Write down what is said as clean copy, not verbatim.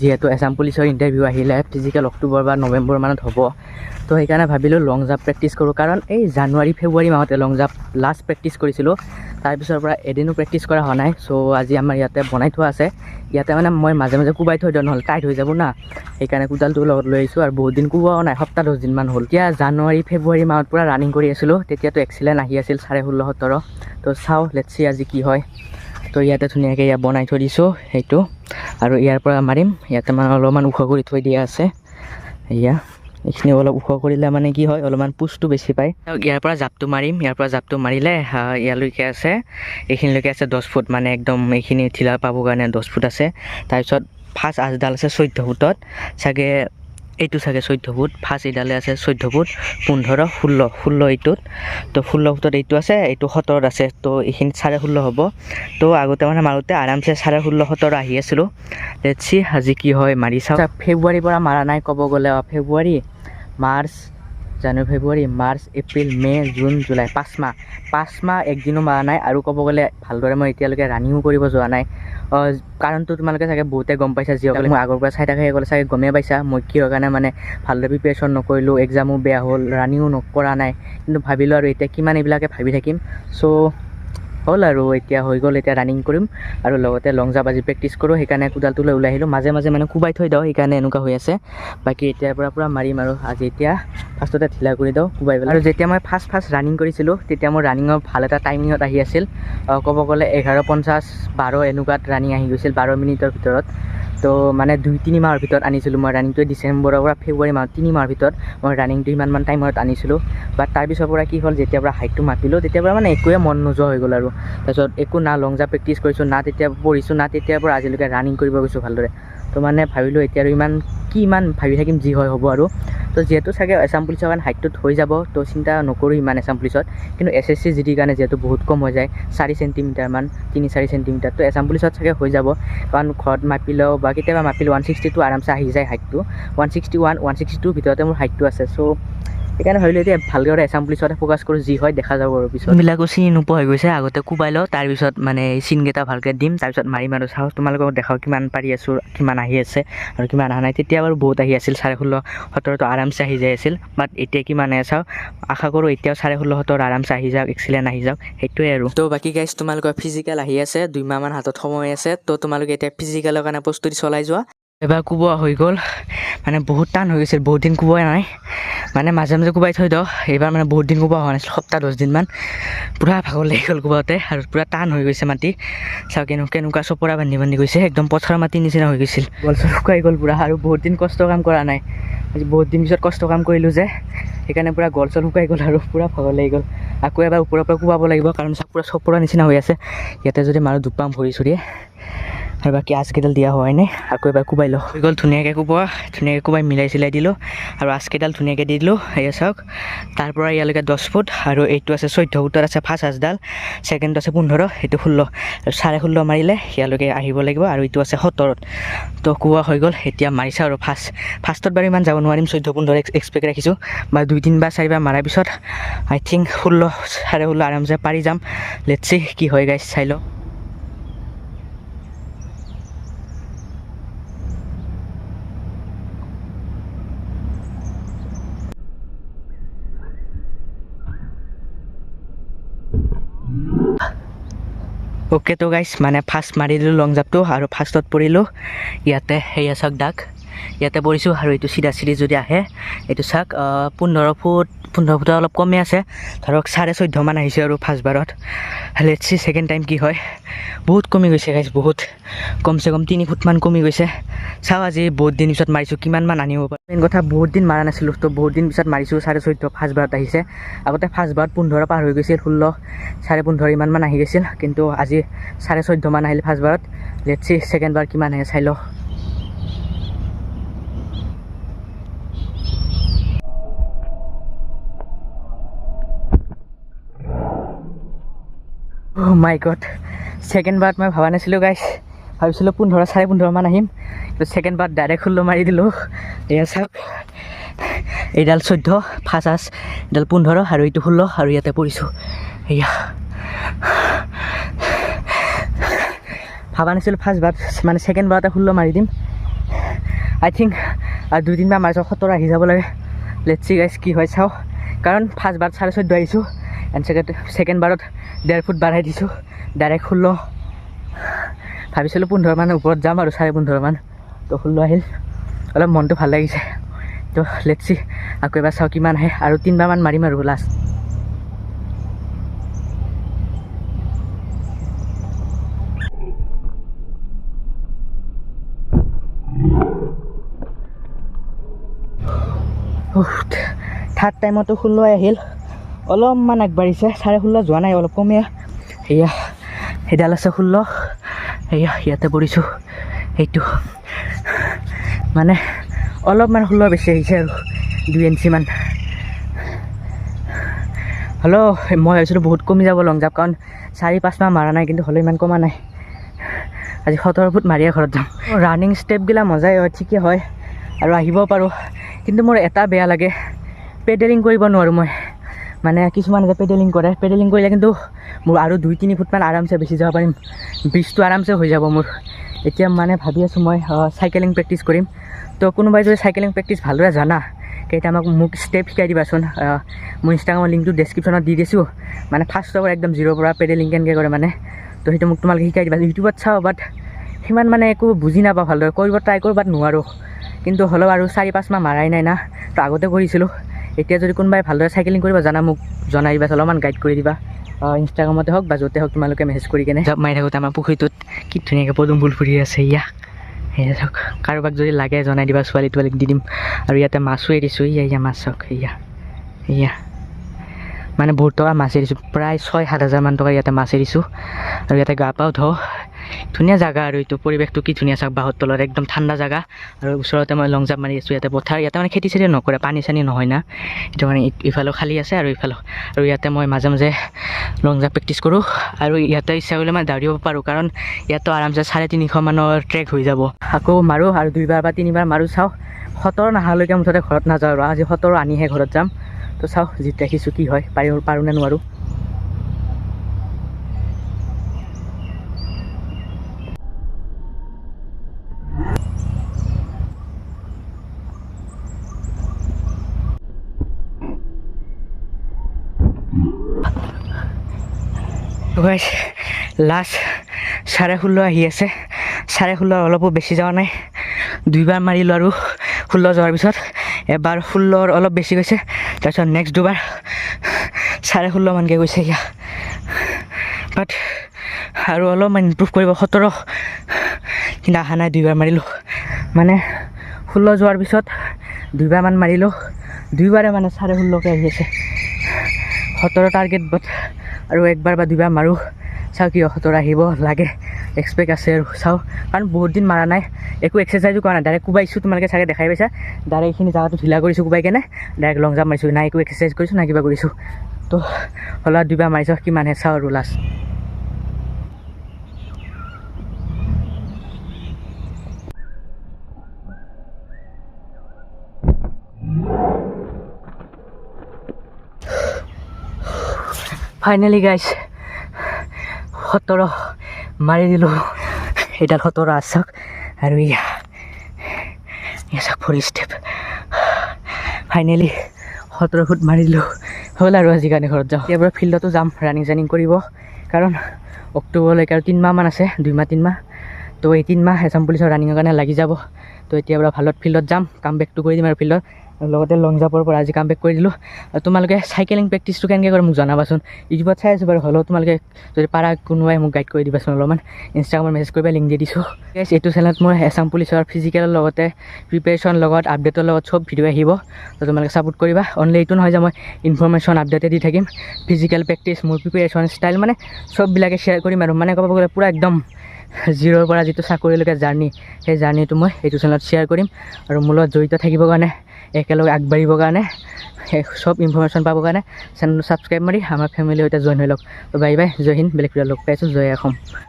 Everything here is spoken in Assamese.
যিহেতু এছাম পুলিচৰ ইণ্টাৰভিউ আহিলে ফিজিকেল অক্টোবৰ বা নৱেম্বৰ মানত হ'ব, তো সেইকাৰণে ভাবিলোঁ লং জাম্প প্ৰেক্টিছ কৰোঁ। কাৰণ এই জানুৱাৰী ফেব্ৰুৱাৰী মাহতে লং জাম্প লাষ্ট প্ৰেক্টিছ কৰিছিলোঁ, তাৰপিছৰ পৰা এদিনো প্ৰেক্টিছ কৰা হোৱা নাই। চ' আজি আমাৰ ইয়াতে বনাই থোৱা আছে, ইয়াতে মানে মই মাজে মাজে কোবাই থৈ দিওঁ, নহ'লে টাইট হৈ যাব না, সেইকাৰণে কোদালটো লগত লৈ আহিছোঁ। আৰু বহুত দিন কোবোৱাও নাই, সপ্তাহ 10 দিনমান হ'ল। এতিয়া জানুৱাৰী ফেব্ৰুৱাৰী মাহত পূৰা ৰানিং কৰি আছিলোঁ, তেতিয়াতো এক্সিলেণ্ট আহি আছিল 16.5-17। তো চাওঁ লেটছ চি আজি কি হয়। তো ইয়াতে ধুনীয়াকৈ ইয়াত বনাই থৈ দিছোঁ সেইটো, আৰু ইয়াৰ পৰা মাৰিম। ইয়াতে মানে অলপমান ওখ কৰি থৈ দিয়া আছে, এয়া এইখিনি অলপ ওখ কৰিলে মানে কি হয় অলপমান পুষ্টটো বেছি পায়। ইয়াৰ পৰা জাপটো মাৰিম, ইয়াৰ পৰা জাপটো মাৰিলে ইয়ালৈকে আছে, এইখিনিলৈকে আছে 10 ফুট, মানে একদম এইখিনি ঢিলা পাবৰ কাৰণে 10 ফুট আছে। তাৰপিছত ফাৰ্ষ্ট আচডাল আছে 14 ফুটত, চাগে এইটো চাগে 14 ফুট, ফাৰ্ষ্ট এইডালে আছে 14 ফুট, 15, 16 এইটোত। তো 16 ফুটত এইটো আছে, এইটো 17 আছে, তো এইখিনি 16.5 হ'ব। তো আগতে মানে মাৰোঁতে আৰামছে 16.5, 17 আহি আছিলোঁ। লেটছ চি আজি কি হয়, মাৰি চাওঁ। ফেব্ৰুৱাৰীৰ পৰা মাৰা নাই ক'ব গ'লে, ফেব্ৰুৱাৰী, মাৰ্চ, জানুৱাৰী, ফেব্ৰুৱাৰী, মাৰ্চ, এপ্ৰিল, মে', জুন, জুলাই, 5 মাহ একদিনো মাৰা নাই। আৰু ক'ব গ'লে ভালদৰে মই এতিয়ালৈকে ৰানিঙো কৰিব যোৱা নাই। কাৰণটো তোমালোকে চাগে বহুতে গম পাইছা, যিসকলে মই আগৰ পৰা চাই থাকে সেইসকলে চাগে গমেই পাইছা মই কিহৰ কাৰণে মানে ভালদৰে প্ৰিপেৰেশ্যন নকৰিলোঁ, এক্সামো বেয়া হ'ল, ৰানিঙো নকৰা নাই। কিন্তু ভাবিলোঁ আৰু এতিয়া কিমান এইবিলাকে ভাবি থাকিম। চ' হ'ল আৰু এতিয়া হৈ গ'ল, এতিয়া ৰানিং কৰিম আৰু লগতে লং জাম্প আজি প্ৰেক্টিছ কৰোঁ। সেইকাৰণে কোদালটো লৈ ওলাই আহিলোঁ, মাজে মাজে মানে কোবাই থৈ দিওঁ, সেইকাৰণে এনেকুৱা হৈ আছে। বাকী এতিয়াৰ পৰা পূৰা মাৰিম আৰু আজি এতিয়া ফাৰ্ষ্টতে ঢিলা কৰি দিওঁ কোবাই পেলাই। আৰু যেতিয়া মই ফাৰ্ষ্ট ৰানিং কৰিছিলোঁ, তেতিয়া মোৰ ৰানিঙৰ ভাল এটা টাইমিঙত আহি আছিল, ক'ব গ'লে 11:50, 12 এনেকুৱাত ৰানিং আহি গৈছিল, 12 মিনিটৰ ভিতৰত। তো মানে 2-3 মাহৰ ভিতৰত আনিছিলোঁ মই ৰানিংটো, ডিচেম্বৰৰ পৰা ফেব্ৰুৱাৰী মাহত 3 মাহৰ ভিতৰত মই ৰানিংটো ইমানমান টাইমত আনিছিলোঁ। বাট তাৰপিছৰ পৰা কি হ'ল, যেতিয়াৰ পৰা হাইটটো মাপিলোঁ তেতিয়াৰ পৰা মানে একোৱে মন নোযোৱা হৈ গ'ল। আৰু তাৰপিছত একো না লং জাম্প প্ৰেক্টিছ কৰিছোঁ, না তেতিয়া পঢ়িছোঁ, না তেতিয়াৰ পৰা আজিলৈকে ৰানিং কৰিব গৈছোঁ ভালদৰে। তো মানে ভাবিলোঁ এতিয়া আৰু ইমান ভাবি থাকিম, যি হয় হ'ব আৰু। তো যিহেতু চাগে এছাম পুলিচৰ কাৰণে হাইটটোত হৈ যাব, তো চিন্তা নকৰোঁ ইমান এছাম পুলিচত। কিন্তু SSC GDৰ কাৰণে যিহেতু বহুত কম হৈ যায়, 4 চেণ্টিমিটাৰমান, 3-4 চেণ্টিমিটাৰ, তো এছাম পুলিচত চাগে হৈ যাব। কাৰণ ঘৰত মাপিলেও বা কেতিয়াবা মাপিলেও 162 আৰামছে আহি যায় হাইটটো, 161, 162 ভিতৰতে মোৰ হাইটটো আছে। চ' সেইকাৰণে ভাবিলোঁ এতিয়া ভালদৰে এছাম পুলিচতে ফ'কাছ কৰোঁ, যি হয় দেখা যাব আৰু পিছত। বিলাকো চিনি নোপোৱা হৈ গৈছে, আগতে কোবাই লওঁ, তাৰপিছত মানে চিনকেইটা ভালকৈ দিম, তাৰপিছত মাৰিম আৰু চাওঁ তোমালোকক দেখাওঁ কিমান পাৰি আছোঁ, কিমান আহি আছে আৰু কিমান অহা নাই। তেতিয়া বাৰু বহুত আহি আছিল, 16.5, 17 আৰামছে আহি যাই আছিল। বাট এতিয়া কিমান আহে চাওঁ, আশা কৰোঁ এতিয়াও 16.5, 17 আৰামছে আহি যাওক, এক্সিলেণ্ট আহি যাওক, সেইটোৱে আৰু। তো বাকী গাইজ তোমালোকৰ ফিজিকেল আহি আছে, 2 মাহমান হাতত সময় আছে। তো তোমালোকে এতিয়া ফিজিকেলৰ কাৰণে প্ৰস্তুতি চলাই যোৱা। এবাৰ কোবোৱা হৈ গ'ল, মানে বহুত টান হৈ গৈছিল, বহুত দিন কোবোৱা নাই, মানে মাজে মাজে কোবাই থৈ দিওঁ। এইবাৰ মানে বহুত দিন কোবোৱা হোৱা নাছিল, সপ্তাহ 10 দিনমান, পূৰা ভাগৰ লাগি গ'ল কোবাওঁতে, আৰু পূৰা টান হৈ গৈছে মাটি। চাওঁ কেনেকুৱা চপৰা বান্ধি গৈছে, একদম পথাৰৰ মাটিৰ নিচিনা হৈ গৈছিল, গল চল শুকাই গ'ল পূৰা। আৰু বহুত দিন কষ্ট কাম কৰা নাই, আজি বহুত দিন পিছত কষ্ট কাম কৰিলোঁ যে, সেইকাৰণে পূৰা গল চল শুকাই গ'ল আৰু পূৰা ভাগৰ লাগি গ'ল। আকৌ এবাৰ ওপৰৰ পৰা কোবাব লাগিব, কাৰণ পূৰা চপৰা নিচিনা হৈ আছে। ইয়াতে যদি মাৰোঁ দুখ পাম ভৰি চৰিয়ে, আৰু বাকী আঁচকেইডাল দিয়া হোৱাই নাই, আকৌ এবাৰ কোবাই লওঁ। হৈ গ'ল ধুনীয়াকৈ কোবাই মিলাই চিলাই দিলোঁ, আৰু আঁচকেইডাল ধুনীয়াকৈ দি দিলোঁ। এয়া চাওক, তাৰ পৰা ইয়ালৈকে 10 ফুট, আৰু এইটো আছে 14 ফুটত আছে ফাৰ্ষ্ট আঁচডাল, ছেকেণ্ড আছে 15, সেইটো 16, আৰু 16.5 মাৰিলে ইয়ালৈকে আহিব লাগিব, আৰু এইটো আছে 17ত। তো কোৱা হৈ গ'ল, এতিয়া মাৰিছোঁ আৰু ফাৰ্ষ্টত বাৰু ইমান যাব নোৱাৰিম, 14-15 এক্সপেক্ট ৰাখিছোঁ, বা 2-3 বা 4 বাৰ মাৰাৰ পিছত আই থিংক 16, 16.5 আৰামছে পাৰি যাম। লেটছ চি কি হয় গাইজ, চাই লওঁ। অ'কে, তো গাইজ মানে ফাৰ্ষ্ট মাৰি দিলোঁ লং জাম্পটো, আৰু ফাৰ্ষ্টত পৰিলোঁ ইয়াতে, সেয়া চাওক দাগ, ইয়াতে পৰিছোঁ। আৰু এইটো চিধা যদি আহে, এইটো চাওক 15 ফুটৰ অলপ কমে আছে, ধৰক 14.5 মান আহিছে আৰু ফাৰ্ষ্ট বাৰত। লেটছ চি ছেকেণ্ড টাইম কি হয়। বহুত কমি গৈছে গাইজ, বহুত কমচে কম 3 ফুটমান কমি গৈছে। চাওঁ আজি বহুত দিন পিছত মাৰিছোঁ, কিমান মান আনিব পাৰোঁ। মেইন কথা বহুত দিন মাৰা নাছিলোঁ, তো বহুত দিন পিছত মাৰিছোঁ। 14.5 ফাৰ্ষ্ট বাৰত আহিছে, আগতে ফাৰ্ষ্ট বাৰত 15 পাৰ হৈ গৈছিল, 16, 15.5 ইমানমান আহি গৈছিল, কিন্তু আজি 14.5 মান আহিল ফাৰ্ষ্ট বাৰত। লেটছ চি ছেকেণ্ড বাৰ কিমান আহে চাই লওঁ। অ' মাই গড, ছেকেণ্ড বাৰত মই ভবা নাছিলোঁ গাইজ, ভাবিছিলোঁ 15, 15.5 মান আহিম, কিন্তু ছেকেণ্ড বাৰত ডাইৰেক্ট 16 মাৰি দিলোঁ। এয়া চাওক, এইডাল 14 ফাৰ্ষ্ট আঁচ, এইডাল 15, আৰু এইটো 16, আৰু ইয়াতে পৰিছোঁ। এয়া ভাবা নাছিলোঁ ফাৰ্ষ্ট বাৰত, মানে ছেকেণ্ড বাৰতে 16 মাৰি দিম, আই থিংক আৰু 2-3 বাৰ মাৰিছোঁ 17 আহি যাব লাগে লেটছ চি গাইজ কি হয় চাওঁ কাৰণ ফাৰ্ষ্ট বাৰত 14.5 আহিছোঁ এণ্ড ছেকেণ্ড বাৰত 1.5 ফুট বাঢ়াই দিছোঁ ডাইৰেক্ট 16 ভাবিছিলোঁ 15 মান ওপৰত যাম আৰু 15.5 মান তো 16 আহিল অলপ মনটো ভাল লাগিছে তো লেটছ চি আকৌ এবাৰ চাওঁ কিমান আহে আৰু 3 বাৰ মান মাৰিম আৰু লাষ্ট থাৰ্ড টাইমতো 16 আহিল অলপমান আগবাঢ়িছে 16.5 যোৱা নাই অলপ কমে সেয়া সেইডাল আছে 16 সেয়া ইয়াতে পৰিছোঁ সেইটো মানে অলপমান 16 বেছি আহিছে আৰু 2 ইঞ্চি মান হ'লেও মই ভাবিছিলোঁ বহুত কমি যাব লং জাম্প কাৰণ 4-5 মাহ মাৰা নাই কিন্তু হ'লেও ইমান কমা নাই আজি 17 ফুট মাৰিয়ে ঘৰত যাম ৰানিং ষ্টেপবিলাক মজাই হয় ঠিকে হয় আৰু আহিবও পাৰোঁ কিন্তু মোৰ এটা বেয়া লাগে পেডেলিং কৰিব নোৱাৰোঁ মই মানে কিছুমান যে পেডেলিং কৰিলে কিন্তু মোৰ আৰু 2-3 ফুটমান আৰামছে বেছি যাব পাৰিম ব্ৰিজটো আৰামছে হৈ যাব মোৰ এতিয়া মানে ভাবি আছোঁ মই চাইকেলিং প্ৰেক্টিছ কৰিম তো কোনোবাই যদি চাইকেলিং প্ৰেক্টিছ ভালদৰে জানা কেইটা মোক ষ্টেপ শিকাই দিবাচোন মোৰ ইনষ্টাগ্ৰামৰ লিংকটো ডেছক্ৰিপশ্যনত দি দিছোঁ মানে ফাৰ্ষ্টৰ পৰা একদম 0ৰ পৰা পেডেলিং কেনেকৈ কৰে মানে তো সেইটো মোক তোমালোকে শিকাই দিবা ইউটিউবত চাওঁ বাট সিমান মানে একো বুজি নাপাওঁ ভালদৰে কৰিব ট্ৰাই কৰোঁ বাট নোৱাৰোঁ কিন্তু হ'লেও আৰু 4-5 মাহ মাৰাই নাই না তো আগতে কৰিছিলোঁ এতিয়া যদি কোনোবাই ভালদৰে চাইকেলিং কৰিব জানা মোক জনাই দিবা অলপমান গাইড কৰি দিবা ইনষ্টাগ্ৰামতে হওক বা য'তে হওক তোমালোকে মেছেজ কৰি কেনে জাপ মাৰি থাকোঁতে আমাৰ পুখুৰীটোত কি ধুনীয়াকৈ পদুম ফুল ফুৰি আছে সেয়া চাওক কাৰোবাক যদি লাগে জনাই দিবা ছোৱালী তোৱালীক দি দিম আৰু ইয়াতে মাছো এৰিছোঁ এয়া মাছ চাওক সেয়া মানে বহুত টকা মাছ এৰিছোঁ প্ৰায় 6-7 হাজাৰ মান টকা ইয়াতে মাছ এৰিছোঁ আৰু ইয়াতে গা পাও ধোঁ ধুনীয়া জেগা আৰু এইটো পৰিৱেশটো কি ধুনীয়া চাওক বাঁহৰ তলত একদম ঠাণ্ডা জেগা আৰু ওচৰতে মই লং জাম্প মাৰি আছোঁ ইয়াতে পথাৰ ইয়াতে মানে খেতি চেতি নকৰে পানী চানী নহয় না সেইটো কাৰণে ইফালেও খালী আছে আৰু ইফালেও আৰু ইয়াতে মই মাজে মাজে লং জাম্প প্ৰেক্টিছ কৰোঁ আৰু ইয়াতে ইচ্ছা কৰিলে মই দৌৰিব পাৰোঁ কাৰণ ইয়াতো আৰামছে 350 মানৰ ট্ৰেক হৈ যাব আকৌ মাৰোঁ আৰু 2 বাৰ বা 3 বাৰ মাৰোঁ চাওঁ 17 নাহালৈকে মুঠতে ঘৰত নাযাওঁ আৰু আজি 17 আনিহে ঘৰত যাম তো চাওঁ জিত ৰাখিছোঁ কি হয় পাৰোঁ নে নোৱাৰোঁ লাষ্ট 16.5 আহি আছে 16.5 অলপো বেছি যোৱা নাই 2 বাৰ মাৰিলোঁ আৰু 16 যোৱাৰ পিছত এবাৰ 16 অলপ বেছি গৈছে তাৰপিছত নেক্সট 2 বাৰ 16.5 মানকৈ গৈছে বাট আৰু অলপমান ইম্প্ৰুভ কৰিব 17 কিন্তু অহা নাই 2 বাৰ মাৰিলোঁ মানে 16 যোৱাৰ পিছত 2 বাৰ মান মাৰিলোঁ 2 বাৰে মানে 16.5কৈ আহি আছে 17 টাৰ্গেট বাট আৰু 1 বাৰ বা 2 বাৰ মাৰোঁ চাওঁ কি 17 আহিব লাগে এক্সপেক্ট আছে আৰু চাওঁ কাৰণ বহুত দিন মাৰা নাই একো এক্সাৰচাইজো কৰা নাই ডাইৰেক্ট কোবাইছোঁ তোমালোকে চাগে দেখাই পাইছা ডাইৰেক্ট এইখিনি জেগাটো ঢিলা কৰিছোঁ কোবাই কেনে ডাইৰেক্ট লং জাম্প মাৰিছোঁ নাই একো এক্সাৰচাইজ কৰিছোঁ নাই কিবা কৰিছোঁ তো হ'লেও 2 বাৰ মাৰিছোঁ কিমানহে চাওঁ আৰু লাষ্ট ফাইনেলি গাইজ 17 মাৰি দিলোঁ এইডাল 17 আছক আৰু ইয়া চাওক ফ'ৰ ষ্টেপ ফাইনেলি 17 ফুট মাৰি দিলোঁ হ'ল আৰু আজি কাৰণে ঘৰত যাওঁ ইয়াৰ পৰা ফিল্ডতো যাম ৰানিং কৰিব কাৰণ অক্টোবৰলৈকে আৰু 3 মাহ মান আছে 2-3 মাহ তো এই 3 মাহ আছাম পুলিচৰ ৰানিঙৰ কাৰণে লাগি যাব তো এতিয়াৰ পৰা ভালত ফিল্ডত যাম কাম বেকটো কৰি দিম আৰু ফিল্ডত লগতে লং জাম্পৰ পৰা আজি কাম বেক কৰি দিলোঁ আৰু তোমালোকে চাইকেলিং প্ৰেক্টিছটো কেনেকৈ কৰে মোক জনাবাচোন ইউটিউবত চাই আছোঁ বাৰু হ'লেও তোমালোকে যদি পাৰা কোনোবাই মোক গাইড কৰি দিবাচোন অলপমান ইনষ্টাগ্ৰামত মেছেজ কৰিবা লিংক দি দিছোঁ এইটো চেনেলত মোৰ আছাম পুলিচৰ ফিজিকেলৰ লগতে প্ৰিপেৰেশ্যন লগত আপডেটৰ লগত চব ভিডিঅ' আহিব তো তোমালোকে ছাপোৰ্ট কৰিবা অনলি এইটো নহয় যে মই ইনফৰমেশ্যন আপডেটে দি থাকিম ফিজিকেল প্ৰেক্টিছ মোৰ প্ৰিপেৰেশ্যন ষ্টাইল মানে চববিলাকে শ্বেয়াৰ কৰিম আৰু মানে ক'ব গ'লে পূৰা একদম 0ৰ পৰা যিটো চাকৰিলৈকে জাৰ্ণি সেই জাৰ্ণিটো মই এইটো চেনেলত শ্বেয়াৰ কৰিম আৰু মোৰ লগত জড়িত থাকিবৰ কাৰণে একেলগে আগবাঢ়িবৰ কাৰণে সব ইনফৰমেশ্যন পাবৰ কাৰণে চেনেলটো ছাবস্ক্ৰাইব মাৰি আমাৰ ফেমিলিৰ সৈতে জইন হৈ লওক তো বাই বাই জয় হিন্দ বেলেগ ভিডিঅ' লগ পাইছোঁ জয় অসম